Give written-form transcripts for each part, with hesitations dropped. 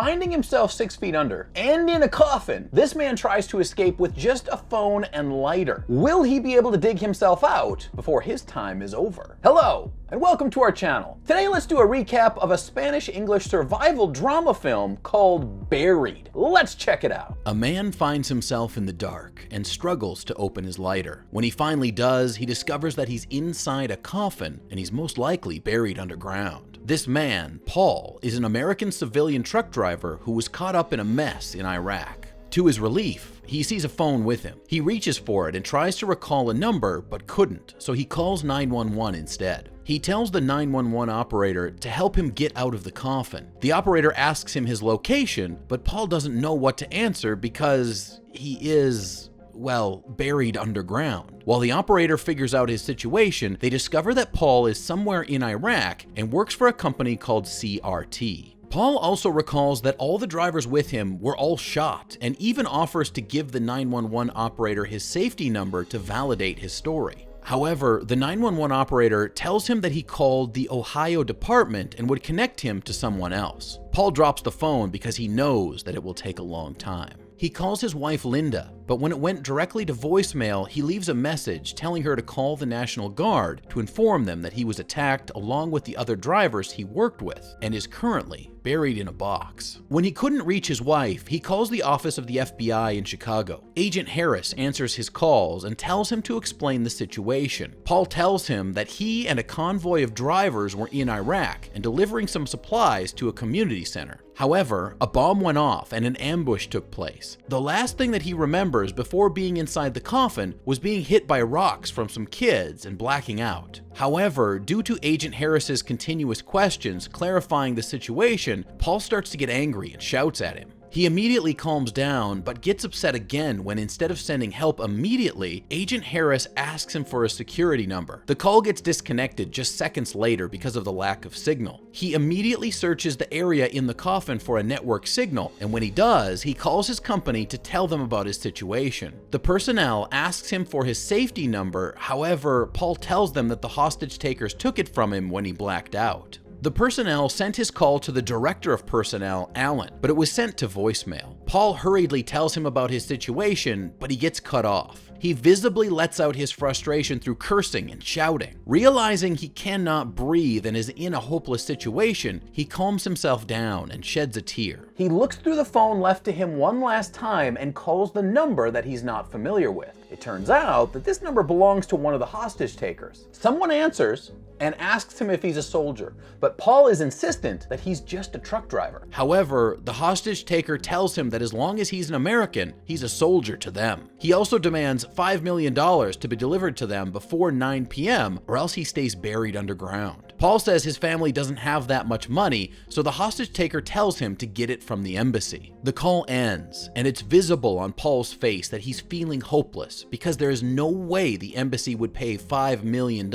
Finding himself 6 feet under and in a coffin, this man tries to escape with just a phone and lighter. Will he be able to dig himself out before his time is over? Hello, and welcome to our channel. Today let's do a recap of a Spanish-English survival drama film called Buried. Let's check it out. A man finds himself in the dark and struggles to open his lighter. When he finally does, he discovers that he's inside a coffin and he's most likely buried underground. This man, Paul, is an American civilian truck driver who was caught up in a mess in Iraq. To his relief, he sees a phone with him. He reaches for it and tries to recall a number, but couldn't, so he calls 911 instead. He tells the 911 operator to help him get out of the coffin. The operator asks him his location, but Paul doesn't know what to answer because he is, well, buried underground. While the operator figures out his situation, they discover that Paul is somewhere in Iraq and works for a company called CRT. Paul also recalls that all the drivers with him were all shot and even offers to give the 911 operator his safety number to validate his story. However, the 911 operator tells him that he called the Ohio department and would connect him to someone else. Paul drops the phone because he knows that it will take a long time. He calls his wife Linda, but when it went directly to voicemail, he leaves a message telling her to call the National Guard to inform them that he was attacked along with the other drivers he worked with and is currently buried in a box. When he couldn't reach his wife, he calls the office of the FBI in Chicago. Agent Harris answers his calls and tells him to explain the situation. Paul tells him that he and a convoy of drivers were in Iraq and delivering some supplies to a community center. However, a bomb went off and an ambush took place. The last thing that he remembers before being inside the coffin was being hit by rocks from some kids and blacking out. However, due to Agent Harris's continuous questions clarifying the situation, Paul starts to get angry and shouts at him. He immediately calms down, but gets upset again when instead of sending help immediately, Agent Harris asks him for a security number. The call gets disconnected just seconds later because of the lack of signal. He immediately searches the area in the coffin for a network signal, and when he does, he calls his company to tell them about his situation. The personnel asks him for his safety number, however, Paul tells them that the hostage takers took it from him when he blacked out. The personnel sent his call to the director of personnel, Alan, but it was sent to voicemail. Paul hurriedly tells him about his situation, but he gets cut off. He visibly lets out his frustration through cursing and shouting. Realizing he cannot breathe and is in a hopeless situation, he calms himself down and sheds a tear. He looks through the phone left to him one last time and calls the number that he's not familiar with. It turns out that this number belongs to one of the hostage takers. Someone answers and asks him if he's a soldier, but Paul is insistent that he's just a truck driver. However, the hostage taker tells him that as long as he's an American, he's a soldier to them. He also demands $5 million to be delivered to them before 9 p.m. or else he stays buried underground. Paul says his family doesn't have that much money, so the hostage taker tells him to get it from the embassy. The call ends, and it's visible on Paul's face that he's feeling hopeless because there is no way the embassy would pay $5 million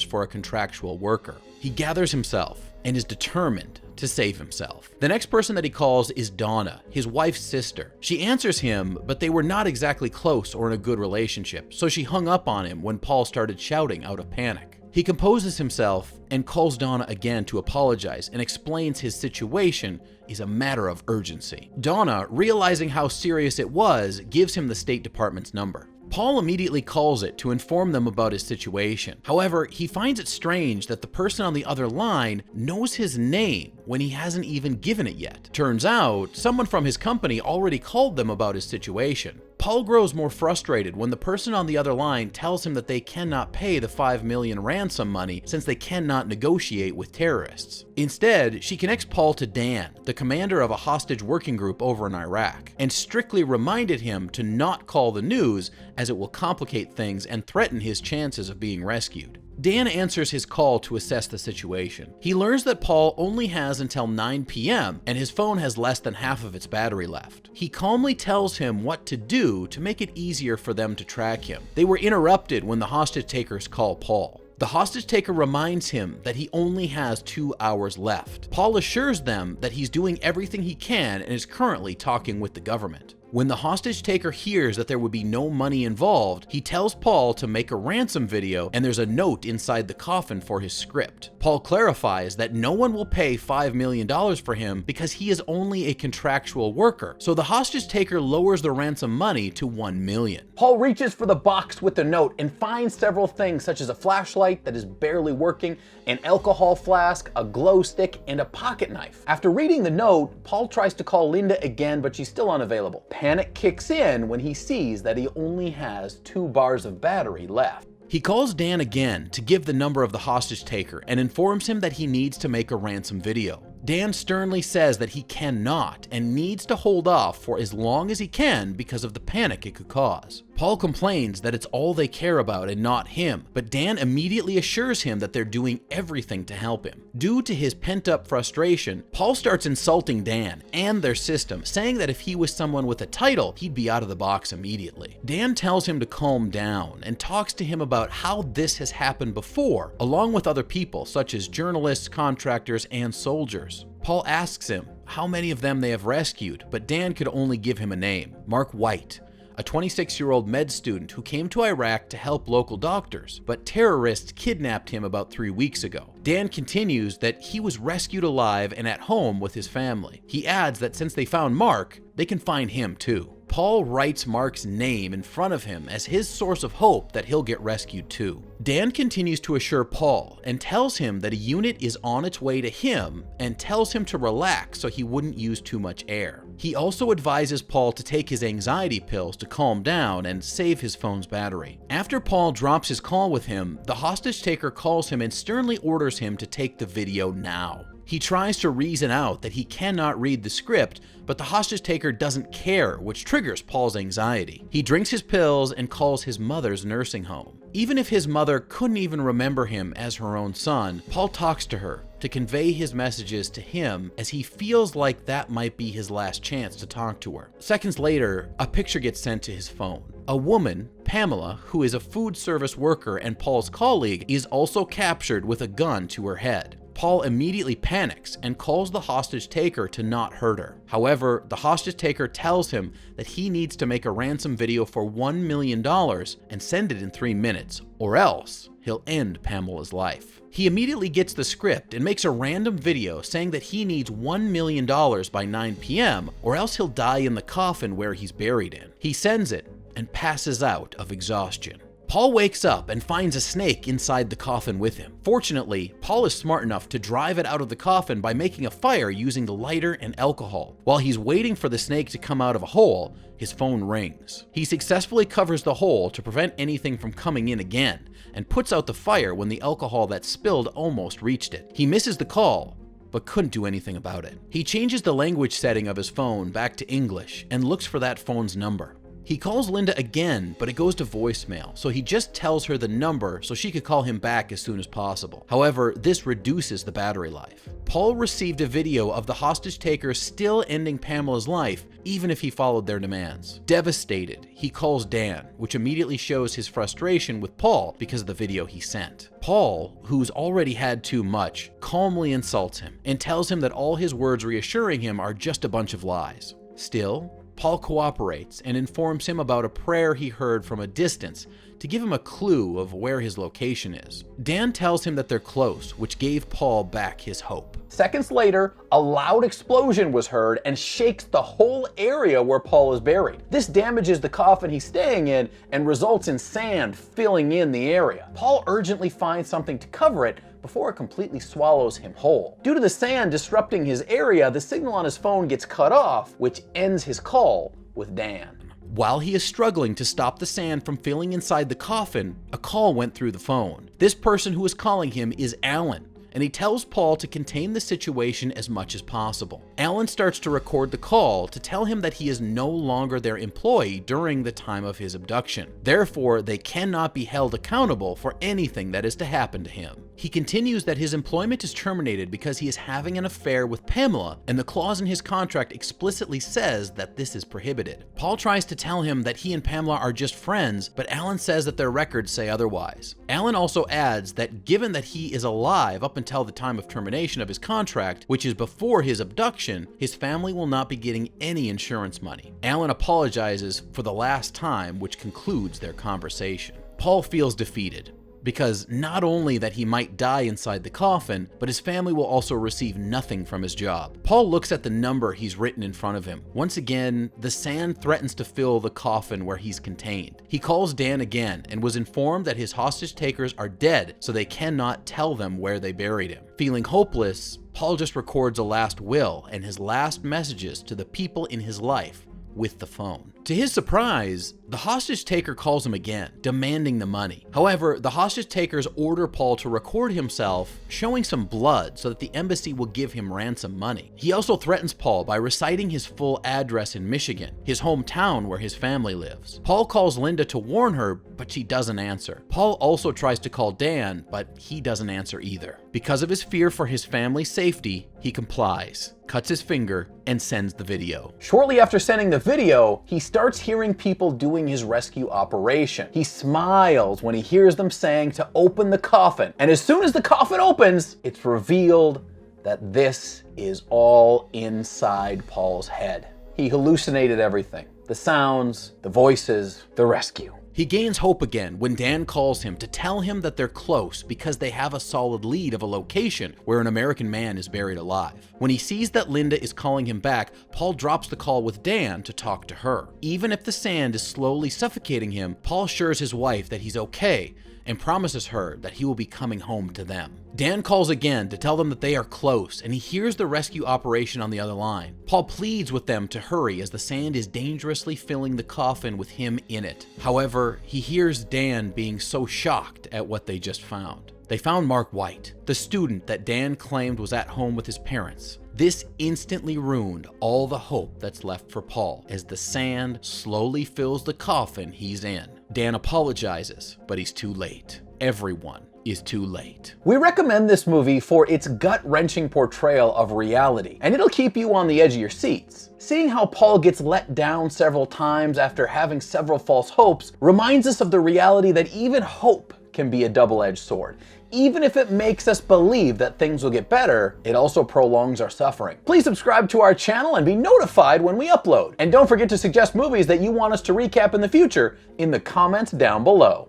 for a contractual worker. He gathers himself and is determined to save himself. The next person that he calls is Donna, his wife's sister. She answers him, but they were not exactly close or in a good relationship, so she hung up on him when Paul started shouting out of panic. He composes himself and calls Donna again to apologize and explains his situation is a matter of urgency. Donna, realizing how serious it was, gives him the State Department's number. Paul immediately calls it to inform them about his situation. However, he finds it strange that the person on the other line knows his name when he hasn't even given it yet. Turns out, someone from his company already called them about his situation. Paul grows more frustrated when the person on the other line tells him that they cannot pay the $5 million ransom money since they cannot negotiate with terrorists. Instead, she connects Paul to Dan, the commander of a hostage working group over in Iraq, and strictly reminded him to not call the news as it will complicate things and threaten his chances of being rescued. Dan answers his call to assess the situation. He learns that Paul only has until 9 p.m. and his phone has less than half of its battery left. He calmly tells him what to do to make it easier for them to track him. They were interrupted when the hostage takers call Paul. The hostage taker reminds him that he only has 2 hours left. Paul assures them that he's doing everything he can and is currently talking with the government. When the hostage taker hears that there would be no money involved, he tells Paul to make a ransom video, and there's a note inside the coffin for his script. Paul clarifies that no one will pay $5 million for him because he is only a contractual worker, so the hostage taker lowers the ransom money to $1 million. Paul reaches for the box with the note and finds several things such as a flashlight that is barely working, an alcohol flask, a glow stick, and a pocket knife. After reading the note, Paul tries to call Linda again, but she's still unavailable. Panic kicks in when he sees that he only has 2 bars of battery left. He calls Dan again to give the number of the hostage taker and informs him that he needs to make a ransom video. Dan sternly says that he cannot and needs to hold off for as long as he can because of the panic it could cause. Paul complains that it's all they care about and not him, but Dan immediately assures him that they're doing everything to help him. Due to his pent-up frustration, Paul starts insulting Dan and their system, saying that if he was someone with a title, he'd be out of the box immediately. Dan tells him to calm down and talks to him about how this has happened before, along with other people such as journalists, contractors, and soldiers. Paul asks him how many of them they have rescued, but Dan could only give him a name: Mark White, a 26-year-old med student who came to Iraq to help local doctors, but terrorists kidnapped him about 3 weeks ago. Dan continues that he was rescued alive and at home with his family. He adds that since they found Mark, they can find him too. Paul writes Mark's name in front of him as his source of hope that he'll get rescued too. Dan continues to assure Paul and tells him that a unit is on its way to him and tells him to relax so he wouldn't use too much air. He also advises Paul to take his anxiety pills to calm down and save his phone's battery. After Paul drops his call with him, the hostage taker calls him and sternly orders him to take the video now. He tries to reason out that he cannot read the script, but the hostage taker doesn't care, which triggers Paul's anxiety. He drinks his pills and calls his mother's nursing home. Even if his mother couldn't even remember him as her own son, Paul talks to her to convey his messages to him as he feels like that might be his last chance to talk to her. Seconds later, a picture gets sent to his phone. A woman, Pamela, who is a food service worker and Paul's colleague, is also captured with a gun to her head. Paul immediately panics and calls the hostage taker to not hurt her. However, the hostage taker tells him that he needs to make a ransom video for $1 million and send it in 3 minutes, or else he'll end Pamela's life. He immediately gets the script and makes a random video saying that he needs $1 million by 9 p.m. or else he'll die in the coffin where he's buried in. He sends it and passes out of exhaustion. Paul wakes up and finds a snake inside the coffin with him. Fortunately, Paul is smart enough to drive it out of the coffin by making a fire using the lighter and alcohol. While he's waiting for the snake to come out of a hole, his phone rings. He successfully covers the hole to prevent anything from coming in again, and puts out the fire when the alcohol that spilled almost reached it. He misses the call, but couldn't do anything about it. He changes the language setting of his phone back to English and looks for that phone's number. He calls Linda again, but it goes to voicemail, so he just tells her the number so she could call him back as soon as possible. However, this reduces the battery life. Paul received a video of the hostage taker still ending Pamela's life, even if he followed their demands. Devastated, he calls Dan, which immediately shows his frustration with Paul because of the video he sent. Paul, who's already had too much, calmly insults him and tells him that all his words reassuring him are just a bunch of lies. Still, Paul cooperates and informs him about a prayer he heard from a distance to give him a clue of where his location is. Dan tells him that they're close, which gave Paul back his hope. Seconds later, a loud explosion was heard and shakes the whole area where Paul is buried. This damages the coffin he's staying in and results in sand filling in the area. Paul urgently finds something to cover it before it completely swallows him whole. Due to the sand disrupting his area, the signal on his phone gets cut off, which ends his call with Dan. While he is struggling to stop the sand from filling inside the coffin, a call went through the phone. This person who is calling him is Alan, and he tells Paul to contain the situation as much as possible. Alan starts to record the call to tell him that he is no longer their employee during the time of his abduction. Therefore, they cannot be held accountable for anything that is to happen to him. He continues that his employment is terminated because he is having an affair with Pamela, and the clause in his contract explicitly says that this is prohibited. Paul tries to tell him that he and Pamela are just friends, but Alan says that their records say otherwise. Alan also adds that given that he is alive up until until the time of termination of his contract, which is before his abduction, his family will not be getting any insurance money. Alan apologizes for the last time, which concludes their conversation. Paul feels defeated, because not only that he might die inside the coffin, but his family will also receive nothing from his job. Paul looks at the number he's written in front of him. Once again, the sand threatens to fill the coffin where he's contained. He calls Dan again and was informed that his hostage takers are dead, so they cannot tell them where they buried him. Feeling hopeless, Paul just records a last will and his last messages to the people in his life with the phone. To his surprise, the hostage taker calls him again, demanding the money. However, the hostage takers order Paul to record himself showing some blood so that the embassy will give him ransom money. He also threatens Paul by reciting his full address in Michigan, his hometown where his family lives. Paul calls Linda to warn her, but she doesn't answer. Paul also tries to call Dan, but he doesn't answer either. Because of his fear for his family's safety, he complies, cuts his finger, and sends the video. Shortly after sending the video, he starts hearing people doing his rescue operation. He smiles when he hears them saying to open the coffin, and as soon as the coffin opens, it's revealed that this is all inside Paul's head. He hallucinated everything. The sounds, the voices, the rescue. He gains hope again when Dan calls him to tell him that they're close because they have a solid lead of a location where an American man is buried alive. When he sees that Linda is calling him back, Paul drops the call with Dan to talk to her. Even if the sand is slowly suffocating him, Paul assures his wife that he's okay and promises her that he will be coming home to them. Dan calls again to tell them that they are close, and he hears the rescue operation on the other line. Paul pleads with them to hurry as the sand is dangerously filling the coffin with him in it. However, he hears Dan being so shocked at what they just found. They found Mark White, the student that Dan claimed was at home with his parents. This instantly ruined all the hope that's left for Paul as the sand slowly fills the coffin he's in. Dan apologizes, but he's too late. Everyone is too late. We recommend this movie for its gut-wrenching portrayal of reality, and it'll keep you on the edge of your seats. Seeing how Paul gets let down several times after having several false hopes reminds us of the reality that even hope can be a double-edged sword. Even if it makes us believe that things will get better, it also prolongs our suffering. Please subscribe to our channel and be notified when we upload. And don't forget to suggest movies that you want us to recap in the future in the comments down below.